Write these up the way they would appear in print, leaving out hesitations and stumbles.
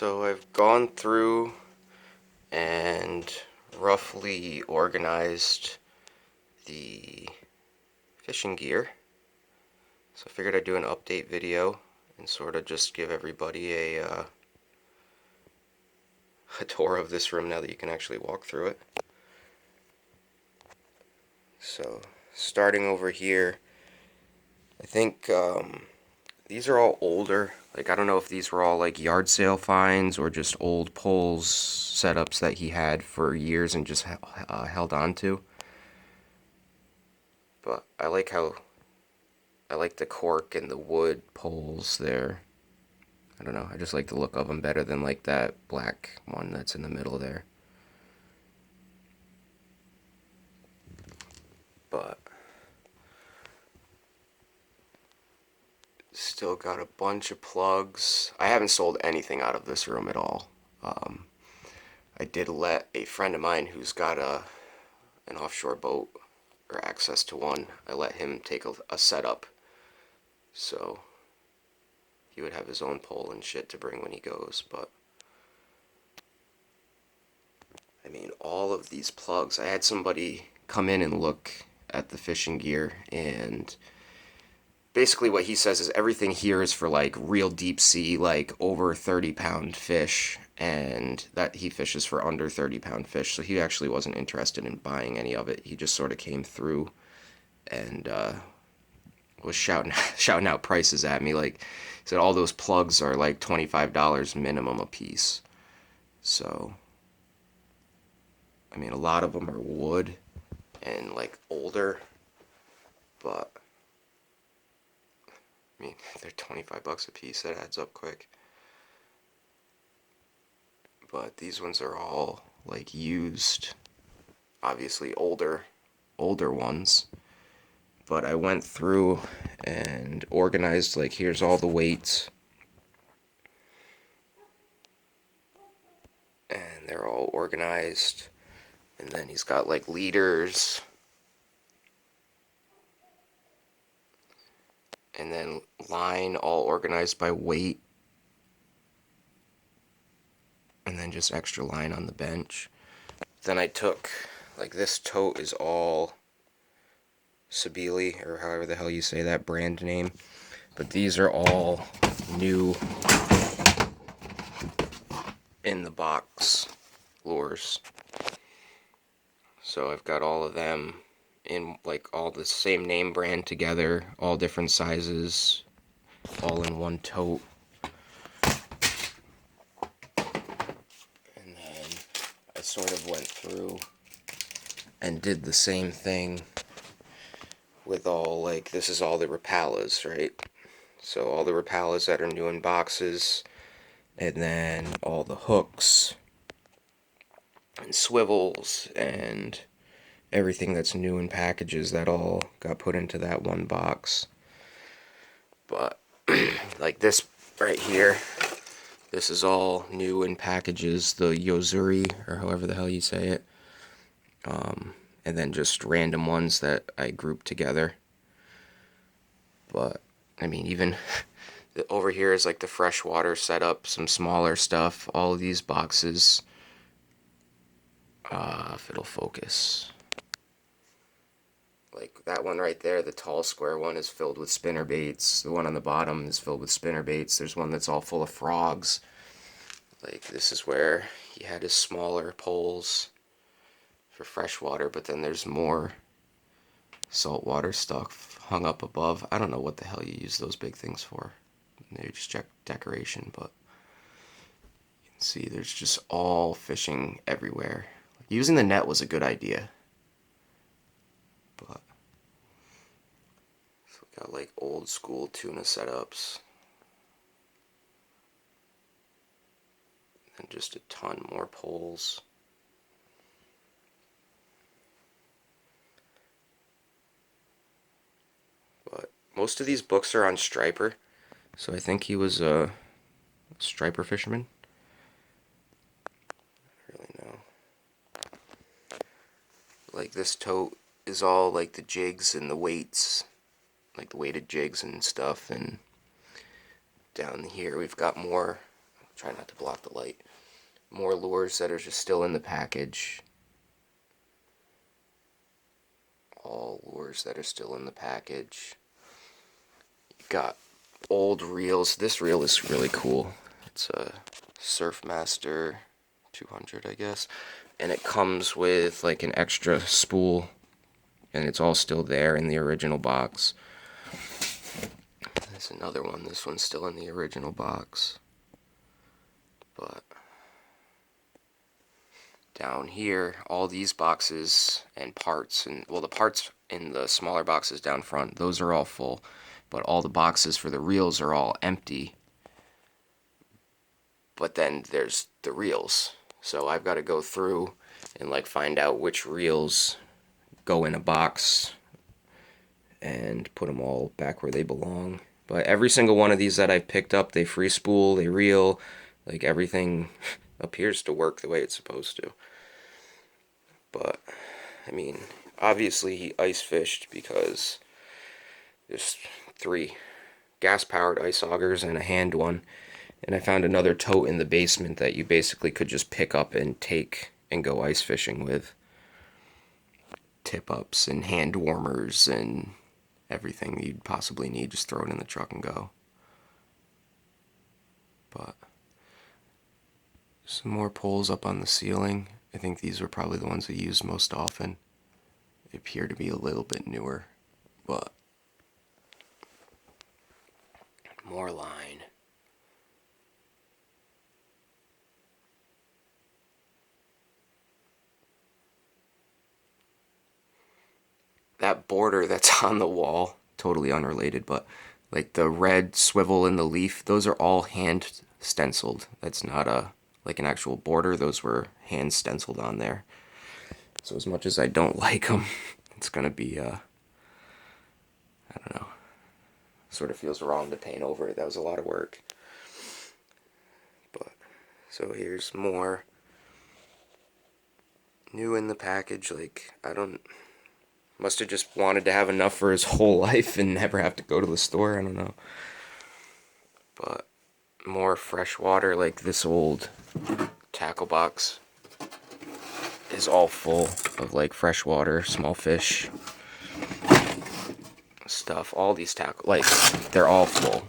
So I've gone through and roughly organized the fishing gear. So I figured I'd do an update video and sort of just give everybody a tour of this room now that you can actually walk through it. So starting over here, I think these are all older. Like, I don't know if these were all like yard sale finds or just old poles setups that he had for years and just held on to. But I like the cork and the wood poles there. I don't know, I just like the look of them better than like that black one that's in the middle there. But still got a bunch of plugs. I haven't sold anything out of this room at all. I did let a friend of mine who's got an offshore boat, or access to one, I let him take a setup. So he would have his own pole and shit to bring when he goes. But I mean, all of these plugs, I had somebody come in and look at the fishing gear, and basically what he says is everything here is for like real deep sea, like over 30-pound fish, and that he fishes for under 30-pound fish. So he actually wasn't interested in buying any of it. He just sort of came through and was shouting out prices at me. Like, he said all those plugs are like $25 minimum a piece. So I mean, a lot of them are wood and like older, but I mean, they're 25 bucks a piece. That adds up quick. But these ones are all like used, obviously older ones. But I went through and organized, like, here's all the weights, and they're all organized. And then he's got like leaders, and then line all organized by weight, and then just extra line on the bench. Then I took, like, this tote is all Sabili, or however the hell you say that brand name, but these are all new in the box lures. So I've got all of them in like all the same name brand together, all different sizes, all in one tote. And then I sort of went through and did the same thing with all, like, this is all the Rapalas, right? So all the Rapalas that are new in boxes, and then all the hooks and swivels and everything that's new in packages, that all got put into that one box. But like this right here, this is all new in packages, the Yozuri, or however the hell you say it. And then just random ones that I grouped together. But I mean, even over here is like the freshwater setup, some smaller stuff. All of these boxes, if it'll focus, like that one right there, the tall square one, is filled with spinner baits. The one on the bottom is filled with spinner baits. There's one that's all full of frogs. Like, this is where he had his smaller poles for freshwater, but then there's more saltwater stuff hung up above. I don't know what the hell you use those big things for. They're just decoration, but you can see there's just all fishing everywhere. Using the net was a good idea. But so we got like old school tuna setups. And just a ton more poles. But most of these books are on striper, so I think he was a striper fisherman. I don't really know. Like, this tote is all like the jigs and the weights, like the weighted jigs and stuff. And down here we've got more. try not to block the light. More lures that are just still in the package. All lures that are still in the package. You got old reels. This reel is really cool. It's a Surfmaster 200, I guess. And it comes with like an extra spool. And it's all still there in the original box. There's another one. This one's still in the original box. But down here, all these boxes and parts, and well, the parts in the smaller boxes down front, those are all full, but all the boxes for the reels are all empty. But then there's the reels, so I've got to go through and like find out which reels go in a box and put them all back where they belong. But every single one of these that I've picked up, they free spool, they reel, like everything appears to work the way it's supposed to. But, I mean, obviously he ice fished because there's 3 gas-powered ice augers and a hand one. And I found another tote in the basement that you basically could just pick up and take and go ice fishing with. Tip-ups and hand warmers and everything you'd possibly need. Just throw it in the truck and go. But some more poles up on the ceiling. I think these were probably the ones I used most often. They appear to be a little bit newer, but more line. That border that's on the wall, totally unrelated, but like the red swivel in the leaf, those are all hand stenciled. That's not like an actual border. Those were hand stenciled on there. So as much as I don't like them, it's gonna be I don't know, sort of feels wrong to paint over it. That was a lot of work. But so here's more new in the package. Like, I don't, must have just wanted to have enough for his whole life and never have to go to the store. I don't know. But more fresh water. Like this old tackle box is all full of like fresh water, small fish stuff. All these tackle, like, they're all full.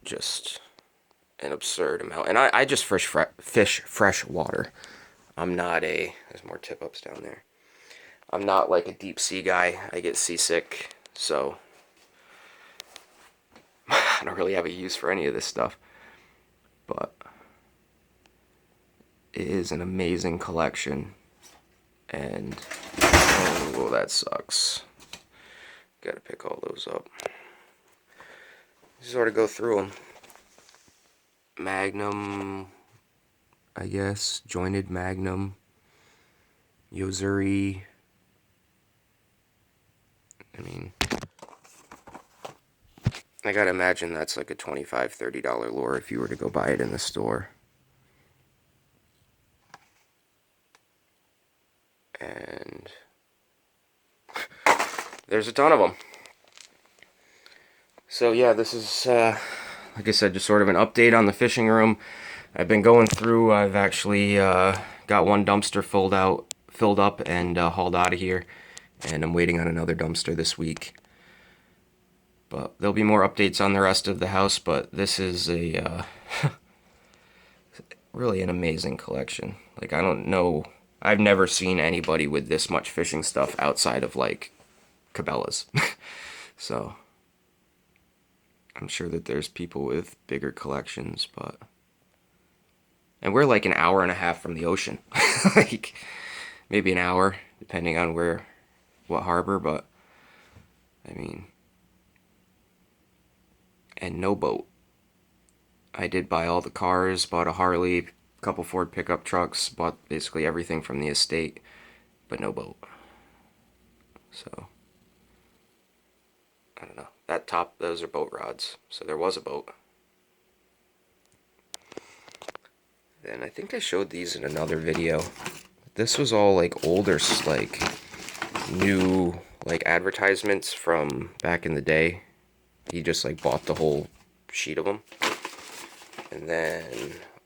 Just an absurd amount. And I just fish fresh water. I'm not a, there's more tip-ups down there. I'm not like a deep sea guy. I get seasick, so I don't really have a use for any of this stuff. But it is an amazing collection. And, oh, that sucks. Gotta pick all those up. Sort of go through them. Magnum, I guess, jointed Magnum, Yozuri. I mean, I gotta imagine that's like a $25, $30 lure if you were to go buy it in the store. And there's a ton of them. So yeah, this is, like I said, just sort of an update on the fishing room. I've been going through, I've actually got one dumpster filled up and hauled out of here. And I'm waiting on another dumpster this week. But there'll be more updates on the rest of the house, but this is a really an amazing collection. Like, I don't know, I've never seen anybody with this much fishing stuff outside of like Cabela's. So I'm sure that there's people with bigger collections, but, and we're like an hour and a half from the ocean. Like maybe an hour depending on what harbor, but I mean, and no boat. I did buy all the cars, bought a Harley, a couple Ford pickup trucks, bought basically everything from the estate, but no boat. So I don't know. That top, those are boat rods. So there was a boat. Then I think I showed these in another video. This was all like older, like new, like advertisements from back in the day. He just like bought the whole sheet of them. And then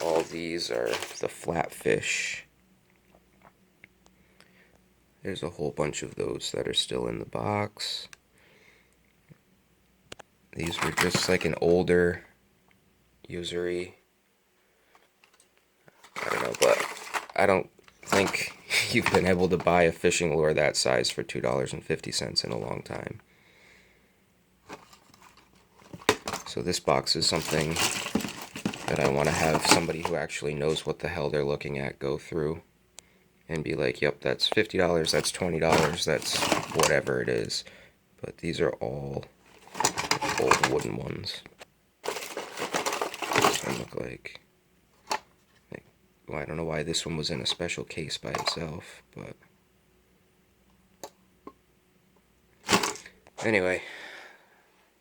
all these are the flatfish. There's a whole bunch of those that are still in the box. These were just like an older usury. I don't know, but I don't think you've been able to buy a fishing lure that size for $2.50 in a long time. So this box is something that I want to have somebody who actually knows what the hell they're looking at go through and be like, yep, that's $50, that's $20, that's whatever it is. But these are all old wooden ones. They look like, well, I don't know why this one was in a special case by itself, but anyway, I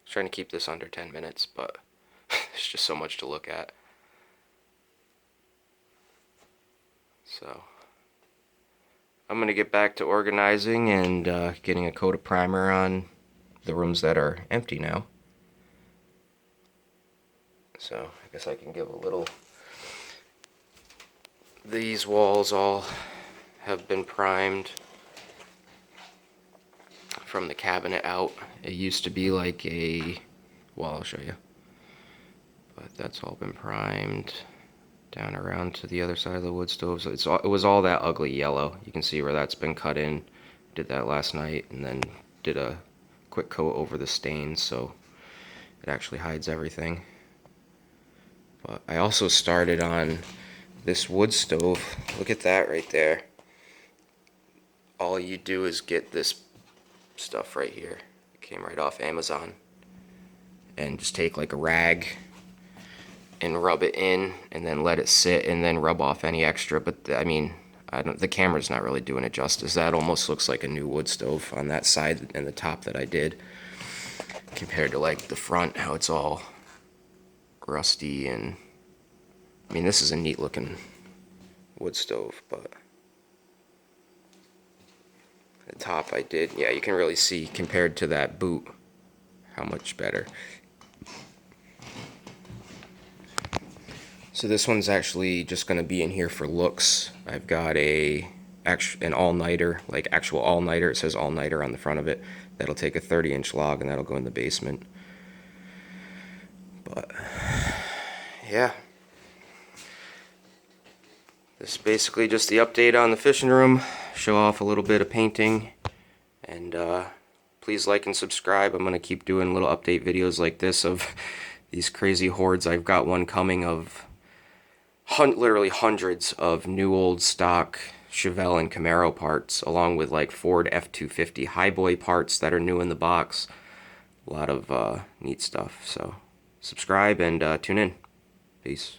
was trying to keep this under 10 minutes, but there's just so much to look at. So I'm going to get back to organizing and getting a coat of primer on the rooms that are empty now. So I guess I can give a little... These walls all have been primed from the cabinet out. It used to be like a... well, I'll show you. But that's all been primed down around to the other side of the wood stove. So it was all that ugly yellow. You can see where that's been cut in. Did that last night and then did a quick coat over the stains so it actually hides everything. But I also started on this wood stove. Look at that right there. All you do is get this stuff right here. It came right off Amazon. And just take like a rag and rub it in and then let it sit and then rub off any extra. But I mean, the camera's not really doing it justice. That almost looks like a new wood stove on that side and the top that I did, compared to like the front, how it's all rusty. And I mean, this is a neat looking wood stove, but the top I did, yeah, you can really see compared to that boot how much better. So this one's actually just going to be in here for looks. I've got an all-nighter, like actual all-nighter. It says all-nighter on the front of it. That'll take a 30-inch log and that'll go in the basement. But yeah, this is basically just the update on the fishing room. Show off a little bit of painting, and please like and subscribe. I'm going to keep doing little update videos like this of these crazy hoards. I've got one coming of literally hundreds of new old stock Chevelle and Camaro parts, along with like Ford F-250 Highboy parts that are new in the box. A lot of neat stuff. So subscribe and tune in. Peace.